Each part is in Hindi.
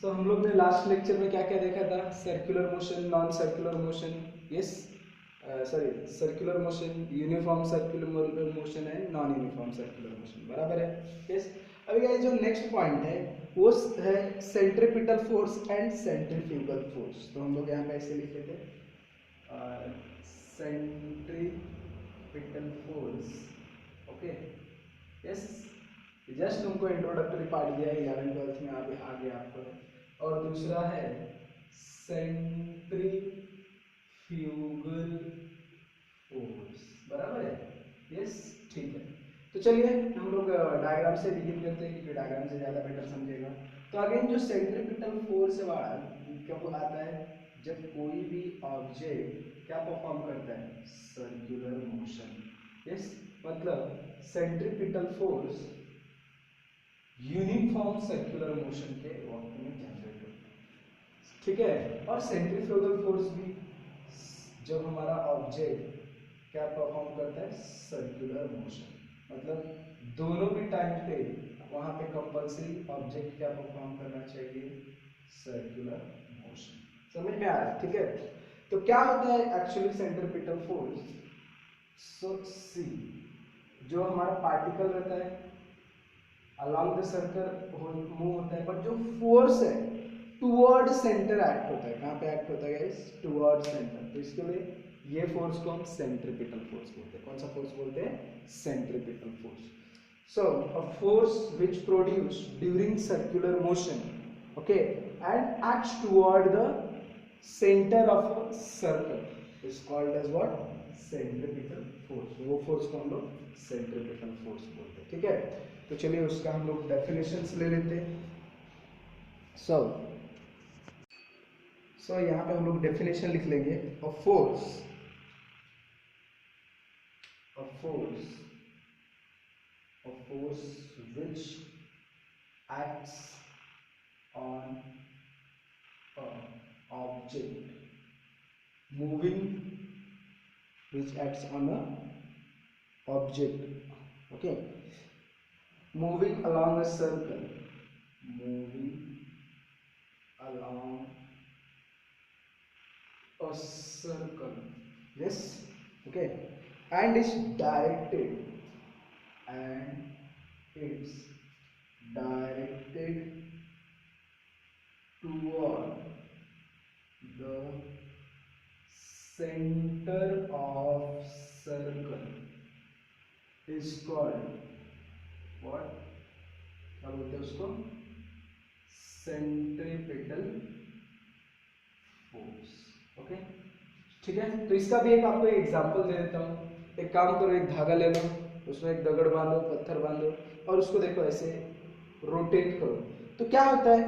सो हम लोग ने लास्ट लेक्चर में क्या क्या देखा था? Circular motion, non circular motion, yes sorry circular motion, uniform circular motion and non uniform circular motion, बराबर है? यस। अभी गाइस जो नेक्स्ट पॉइंट है वो है centripetal force and centrifugal force. तो हम लोग यहाँ पे ऐसे लिखे थे centripetal force, okay yes. Just तुमको इंट्रोडक्टरी पार्ट दिया है 11th 12th में आगे आपको। और दूसरा है सेंट्रीफ्यूगल फोर्स, बराबर है? यस, ठीक है। तो चलिए हम लोग डायग्राम से बिगिन करते हैं क्योंकि डायग्राम से ज़्यादा बेटर समझेगा। तो अगेन जो सेंट्रीपिटल फोर्स कब आता है? जब कोई भी ऑब्जेक्ट क्या परफॉर्म करता है? Circular motion. यस, मतलब centripetal force uniform circular motion के वक्त में जनरेट होता है, ठीक है। और सेंट्रीफ्यूगल फोर्स भी जब हमारा ऑब्जेक्ट क्या परफॉर्म करता है? सर्कुलर मोशन, मतलब दोनों भी टाइम पे वहां पे कंपल्सरी ऑब्जेक्ट क्या परफॉर्म करना चाहिए? Circular motion. समझ में आ रहा है? ठीक है। तो क्या होता है एक्चुअली सेंट्रीपिटल फोर्स? सो सी, जो हमारा पार्टिकल रहता है अलोंग द सर्कल मूव होता है, बट जो फोर्स है टुवर्ड सेंटर एक्ट होता है। कहाँ पे एक्ट होता है गाइस? Toward centre. तो इसके लिए ये फोर्स को हम सेंट्रीपिटल फोर्स बोलते हैं। कौन सा फोर्स बोलते हैं? Centripetal force. So a force which produce during circular motion, okay, and acts toward the centre of a circle is called as what? Centripetal force. वो फोर्स को हम लोग सेंट्रीपिटल फोर्स बोलते हैं, ठीक है। तो चलिए उसका हम लोग डेफिनेशंस ले लेते हैं। सो यहाँ पे हम लोग डेफिनेशन लिख लेंगे। A force which acts on an object moving, which acts on a object, okay, moving along a circle, yes, okay, and it's directed toward the center of circle is called what? क्या बोलते हैं उसको? सेंट्रीपिटल फोर्स, ओके, ठीक है। तो इसका भी एक आपको एग्जांपल दे देता हूँ। एक काम करो, एक धागा ले लो, उसमें एक दगड़ बांधो, पत्थर बांधो और उसको देखो ऐसे रोटेट करो। तो क्या होता है?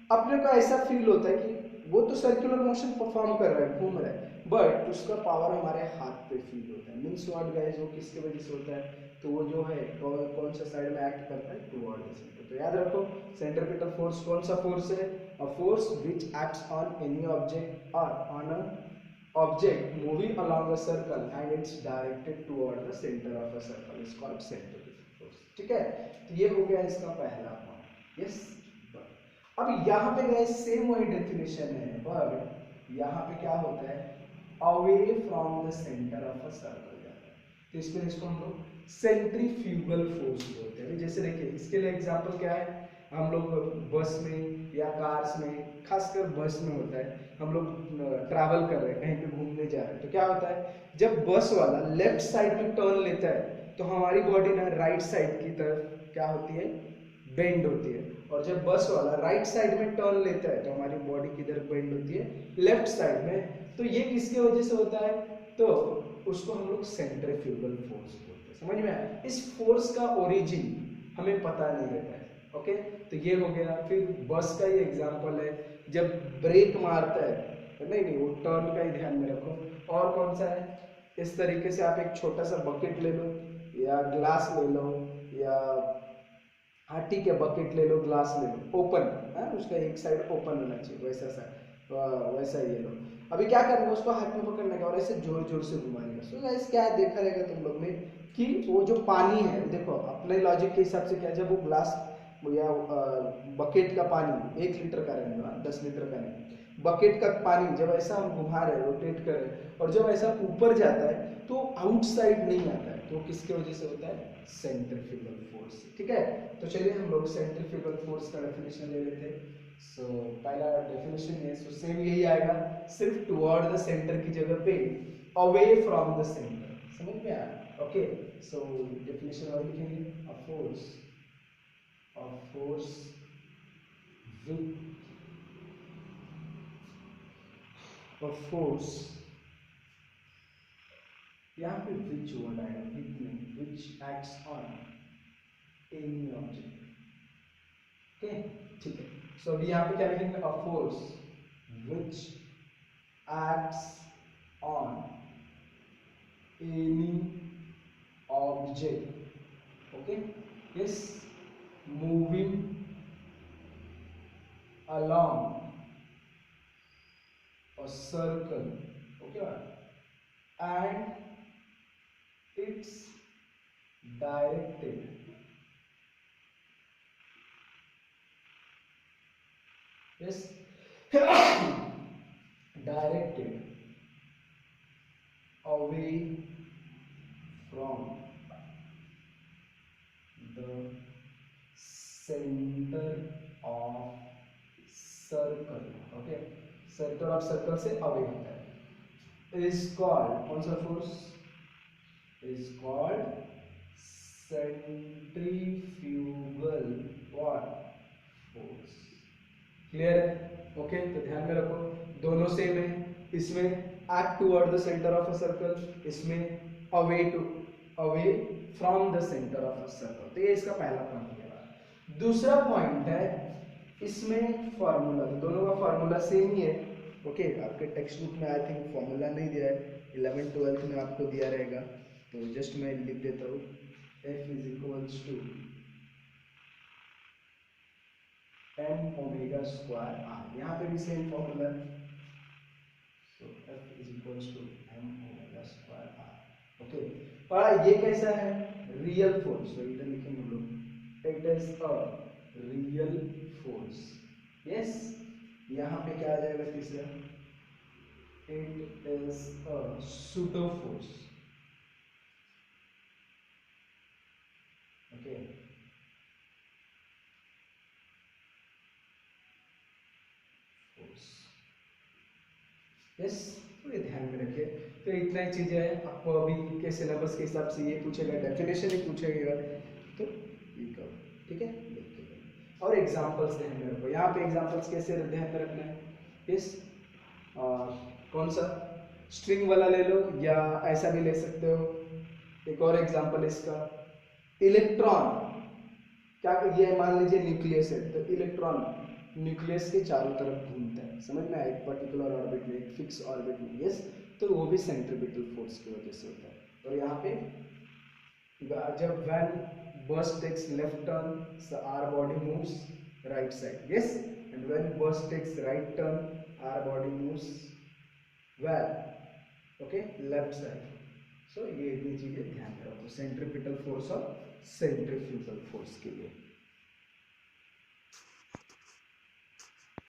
अपने को ऐसा फील होता है कि वो तो सर्कुलर मोशन परफॉर्म कर रहा है, घूम रहा है, बट उसका पावर हमारे हाथ पे फील होता है। Means what guys? वो किसकी वजह से होता है? तो वो जो है कौन सा साइड में एक्ट करता है? Toward the centre. तो याद रखो, सेंट्रीपिटल फोर्स कौन सा फोर्स है? A force which acts on any object और on a object moving along a circle and it's directed toward the center of a circle is called centripetal force, ठीक है। तो ये हो गया इसका पहला पॉइंट, यस। अब यहाँ पे गए सेम वही डेफिनेशन है, बट यहाँ पे क्या होता है? Away from the centre of a circle जाता है। तो इसके लिए इसको हम लोग सेंट्रीफ्यूगल फोर्स बोलते हैं। जैसे देखिए इसके लिए एग्जांपल क्या है? हम लोग बस में या कार्स में, खासकर बस में होता है, हम लोग ट्रैवल कर रहे हैं, कहीं पे घूमने जा रहे हैं, तो क्या होता है? जब बस वाला लेफ्ट साइड में टर्न लेता है तो हमारी बॉडी ना राइट साइड की तरफ क्या होती है? बेंड होती है। और जब बस वाला राइट साइड में टर्न लेता है तो हमारी बॉडी किधर बेंड होती है? लेफ्ट साइड में। तो ये किसकी वजह से होता है? तो उसको हम लोग सेंट्रीफ्यूगल फोर्स बोलते हैं। समझ में आया? इस फोर्स का ओरिजिन हमें पता नहीं रहता है, ओके। तो ये हो गया। फिर बस का ही एग्जांपल है, जब ब्रेक मारता है, नहीं वो टर्न का ही ध्यान में रखो। और कौन सा है? इस तरीके से आप एक छोटा सा बकेट ले लो या ग्लास ले लो, या हाँ ठीक है बकेट ले लो, ग्लास ले लो, ओपन है, उसका एक साइड ओपन होना चाहिए, वैसा सा वैसा ये लो। अभी क्या करना, उसको हाथ में पकड़ने का और ऐसे जोर जोर से घुमाने का। सो गाइस क्या देखा रहेगा तुम लोग ने कि वो जो पानी है, देखो अपने लॉजिक के हिसाब से क्या, जब वो ग्लास या बकेट का पानी 1 लीटर का रहेगा, 10 लीटर का नहीं। बकेट का पानी जब ऐसा हम घुमा रहे रोटेट कर रहे और जब ऐसा ऊपर जाता है तो आउटसाइड नहीं आता है, तो किसके वजह से होता है? Centrifugal force. ठीक है, तो चलिए हम लोग सेंट्रीफ्यूगल फोर्स का डेफिनेशन ले लेते हैं। सो पहला डेफिनेशन है, सो सेम यही आएगा, सिर्फ टुवर्ड द सेंटर की जगह पे अवे फ्रॉम द सेंटर। समझ में आया? ओके, सो डेफिनेशन और लिखेंगे, a force with a force, यहाँ पे which वर्ड आएगा, with में, which acts on any object। Okay, ठीक है। सो अभी यहाँ पे क्या लिखेंगे? A force which acts on any object, okay, is moving along a circle, okay, and it's directed yes directed away from the center of circle, okay, center of circle से away होता है, is called, कौन सा force? is called centrifugal force। Clear है? ओके, तो ध्यान में रखो दोनों सेम है, इसमें act toward the centre of a circle, इसमें away from the centre of a circle. तो ये इसका पहला पॉइंट है। दूसरा पॉइंट है, इसमें फॉर्मूला, दोनों का फॉर्मूला सेम ही है। ओके, आपके टेक्स्ट बुक में आई थिंक फॉर्मूला नहीं दिया है, 11th-12th में आपको दिया रहेगा, तो जस्ट मैं लिख देता हूँ, F is equals to m omega square r। यहाँ पे भी सेम फॉर्मूला है, so F is equals to m omega square r। Okay, और ये कैसा है? रियल फोर्स, तो इधर लिखेंगे हम लोग, it is a real force. Yes, यहाँ पे क्या आ जाएगा तीसरा? It is a pseudo force. Okay, force. Yes, तो ये ध्यान में रखिए। तो इतना ही चीजें हैं, आपको अभी के सिलेबस के हिसाब से ये पूछेगा, डेफिनेशन ही पूछेगा, तो ये करो, ठीक है। और एग्जांपल्स ध्यान में रखो, यहाँ पे एग्जांपल्स कैसे ध्यान में रखना है? यस, कौन सा? स्ट्रिंग वाला ले लो या ऐसा भी ले सकते हो। एक और एग्जांपल इसका, इलेक्ट्रॉन, क्या ये मान लीजिए न्यूक्लियस है, तो इलेक्ट्रॉन न्यूक्लियस के चारों तरफ घूमता है, समझ में आया? एक पर्टिकुलर ऑर्बिट में, एक फिक्स ऑर्बिट में, यस, तो वो भी सेंट्रीपिटल फोर्स की वजह से होता है। और यहाँ पे जब when bus takes left turn, our body moves right side, yes, and when bus takes right turn, our body moves where, okay, left side. So ये इतनी चीजें ध्यान में रखो सेंट्रीपिटल फोर्स और सेंट्रीफ्यूगल फोर्स के लिए।